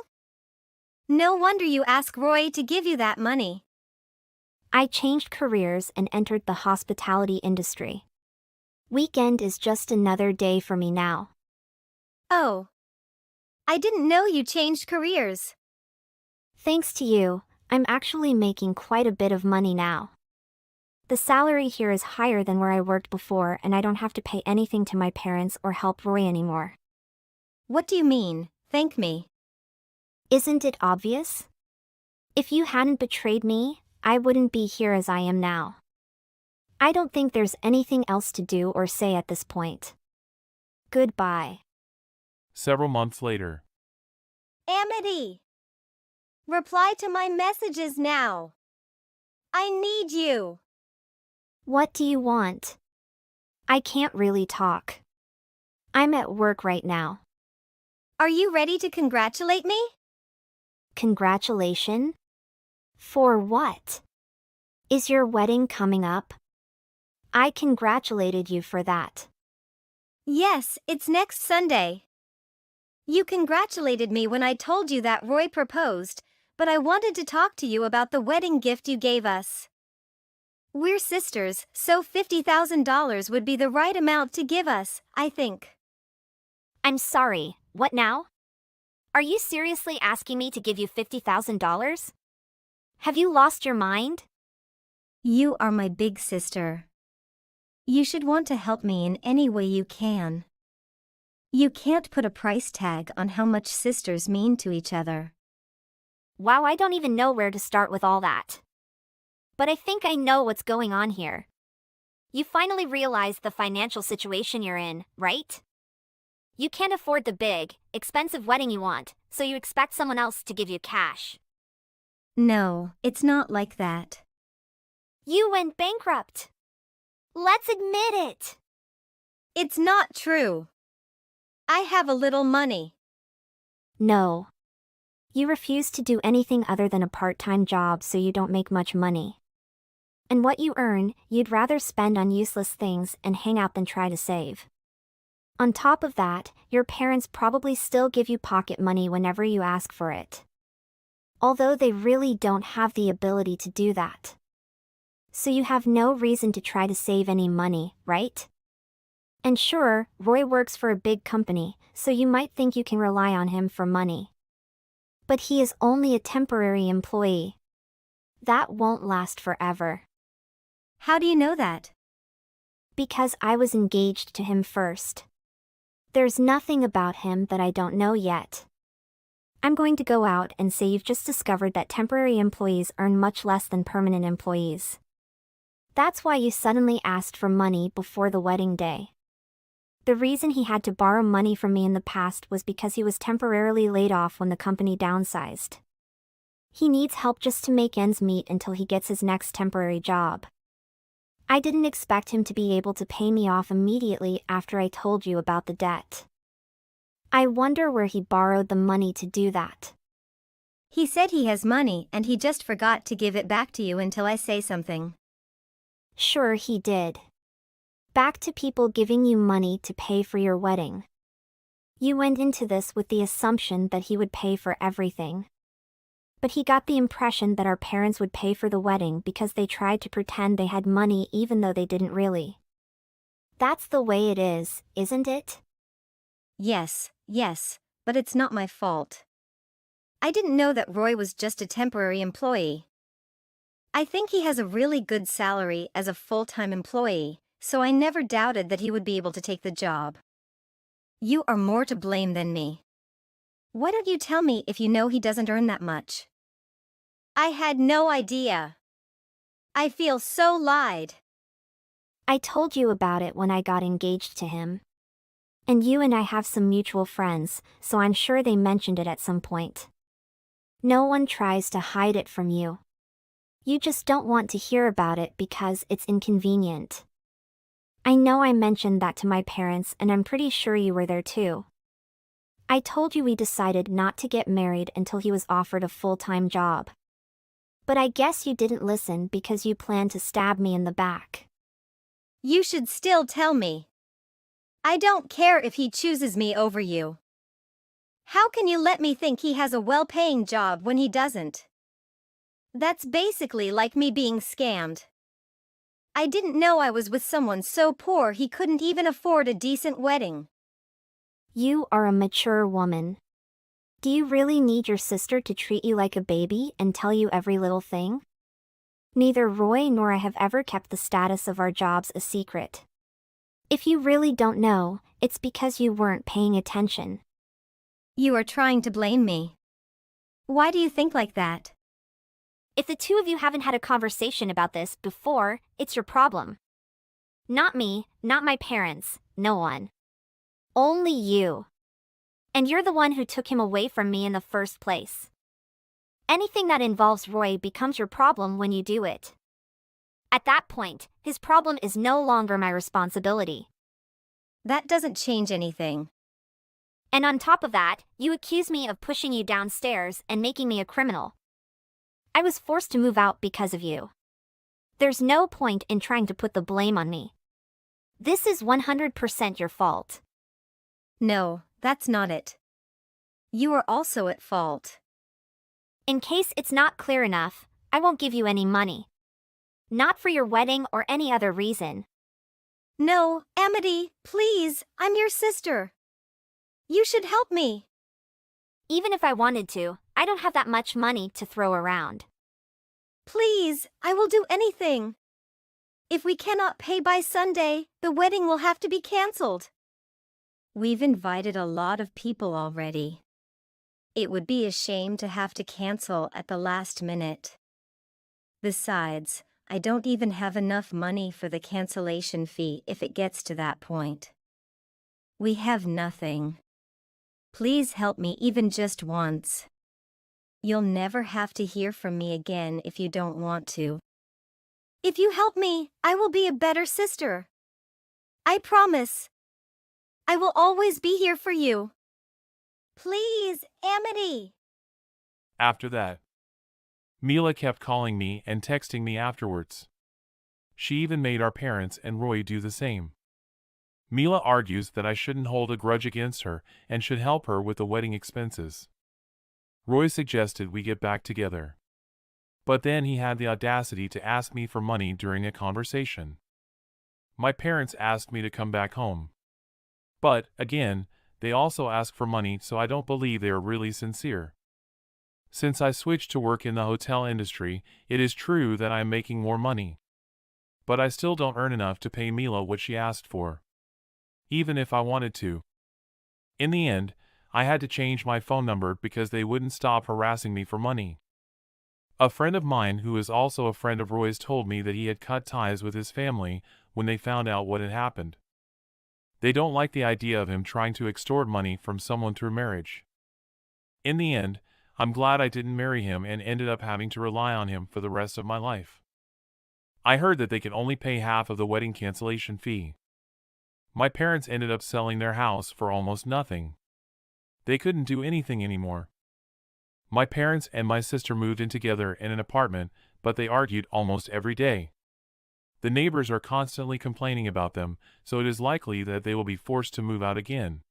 Speaker 5: No wonder you ask Roy to give you that money.
Speaker 1: I changed careers and entered the hospitality industry. Weekend is just another day for me now.
Speaker 5: Oh. I didn't know you changed careers.
Speaker 1: Thanks to you, I'm actually making quite a bit of money now. The salary here is higher than where I worked before, and I don't have to pay anything to my parents or help Roy anymore.
Speaker 5: What do you mean, thank me?
Speaker 1: Isn't it obvious? If you hadn't betrayed me, I wouldn't be here as I am now. I don't think there's anything else to do or say at this point. Goodbye.
Speaker 6: Several months later.
Speaker 5: Amity! Reply to my messages now. I need you.
Speaker 1: What do you want? I can't really talk. I'm at work right now.
Speaker 5: Are you ready to congratulate me?
Speaker 1: Congratulation? For what? Is your wedding coming up? I congratulated you for that.
Speaker 5: Yes, it's next Sunday. You congratulated me when I told you that Roy proposed, but I wanted to talk to you about the wedding gift you gave us. We're sisters, so $50,000 would be the right amount to give us, I think.
Speaker 1: I'm sorry, what now? Are you seriously asking me to give you $50,000? Have you lost your mind?
Speaker 5: You are my big sister. You should want to help me in any way you can. You can't put a price tag on how much sisters mean to each other.
Speaker 1: Wow, I don't even know where to start with all that. But I think I know what's going on here. You finally realize the financial situation you're in, right? You can't afford the big, expensive wedding you want, so you expect someone else to give you cash.
Speaker 5: No, it's not like that.
Speaker 1: You went bankrupt. Let's admit it.
Speaker 5: It's not true. I have a little money.
Speaker 1: No. You refuse to do anything other than a part-time job, so you don't make much money. And what you earn, you'd rather spend on useless things and hang out than try to save. On top of that, your parents probably still give you pocket money whenever you ask for it. Although they really don't have the ability to do that. So you have no reason to try to save any money, right? And sure, Roy works for a big company, so you might think you can rely on him for money. But he is only a temporary employee. That won't last forever.
Speaker 5: How do you know that?
Speaker 1: Because I was engaged to him first. There's nothing about him that I don't know yet. I'm going to go out and say you've just discovered that temporary employees earn much less than permanent employees. That's why you suddenly asked for money before the wedding day. The reason he had to borrow money from me in the past was because he was temporarily laid off when the company downsized. He needs help just to make ends meet until he gets his next temporary job. I didn't expect him to be able to pay me off immediately after I told you about the debt. I wonder where he borrowed the money to do that.
Speaker 5: He said he has money and he just forgot to give it back to you until I say something.
Speaker 1: Sure, he did. Back to people giving you money to pay for your wedding. You went into this with the assumption that he would pay for everything. But he got the impression that our parents would pay for the wedding because they tried to pretend they had money even though they didn't really. That's the way it is, isn't it?
Speaker 5: Yes, but it's not my fault. I didn't know that Roy was just a temporary employee. I think he has a really good salary as a full-time employee, so I never doubted that he would be able to take the job. You are more to blame than me. Why don't you tell me if you know he doesn't earn that much? I had no idea. I feel so lied.
Speaker 1: I told you about it when I got engaged to him. And you and I have some mutual friends, so I'm sure they mentioned it at some point. No one tries to hide it from you. You just don't want to hear about it because it's inconvenient. I know I mentioned that to my parents and I'm pretty sure you were there too. I told you we decided not to get married until he was offered a full-time job. But I guess you didn't listen because you planned to stab me in the back.
Speaker 5: You should still tell me. I don't care if he chooses me over you. How can you let me think he has a well-paying job when he doesn't? That's basically like me being scammed. I didn't know I was with someone so poor he couldn't even afford a decent wedding.
Speaker 1: You are a mature woman. Do you really need your sister to treat you like a baby and tell you every little thing? Neither Roy nor I have ever kept the status of our jobs a secret. If you really don't know, it's because you weren't paying attention.
Speaker 5: You are trying to blame me. Why do you think like that?
Speaker 1: If the two of you haven't had a conversation about this before, it's your problem. Not me, not my parents, no one. Only you. And you're the one who took him away from me in the first place. Anything that involves Roy becomes your problem when you do it. At that point, his problem is no longer my responsibility.
Speaker 5: That doesn't change anything.
Speaker 1: And on top of that, you accuse me of pushing you downstairs and making me a criminal. I was forced to move out because of you. There's no point in trying to put the blame on me. This is 100% your fault.
Speaker 5: No, that's not it. You are also at fault.
Speaker 1: In case it's not clear enough, I won't give you any money. Not for your wedding or any other reason.
Speaker 5: No, Amity, please, I'm your sister. You should help me.
Speaker 1: Even if I wanted to, I don't have that much money to throw around.
Speaker 5: Please, I will do anything. If we cannot pay by Sunday, the wedding will have to be cancelled. We've invited a lot of people already. It would be a shame to have to cancel at the last minute. Besides, I don't even have enough money for the cancellation fee if it gets to that point. We have nothing. Please help me even just once. You'll never have to hear from me again if you don't want to. If you help me, I will be a better sister. I promise. I will always be here for you. Please, Amity.
Speaker 6: After that, Mila kept calling me and texting me afterwards. She even made our parents and Roy do the same. Mila argues that I shouldn't hold a grudge against her and should help her with the wedding expenses. Roy suggested we get back together. But then he had the audacity to ask me for money during a conversation. My parents asked me to come back home. But, again, they also asked for money, so I don't believe they are really sincere. Since I switched to work in the hotel industry, it is true that I am making more money. But I still don't earn enough to pay Mila what she asked for. Even if I wanted to. In the end, I had to change my phone number because they wouldn't stop harassing me for money. A friend of mine who is also a friend of Roy's told me that he had cut ties with his family when they found out what had happened. They don't like the idea of him trying to extort money from someone through marriage. In the end, I'm glad I didn't marry him and ended up having to rely on him for the rest of my life. I heard that they can only pay half of the wedding cancellation fee. My parents ended up selling their house for almost nothing. They couldn't do anything anymore. My parents and my sister moved in together in an apartment, but they argued almost every day. The neighbors are constantly complaining about them, so it is likely that they will be forced to move out again.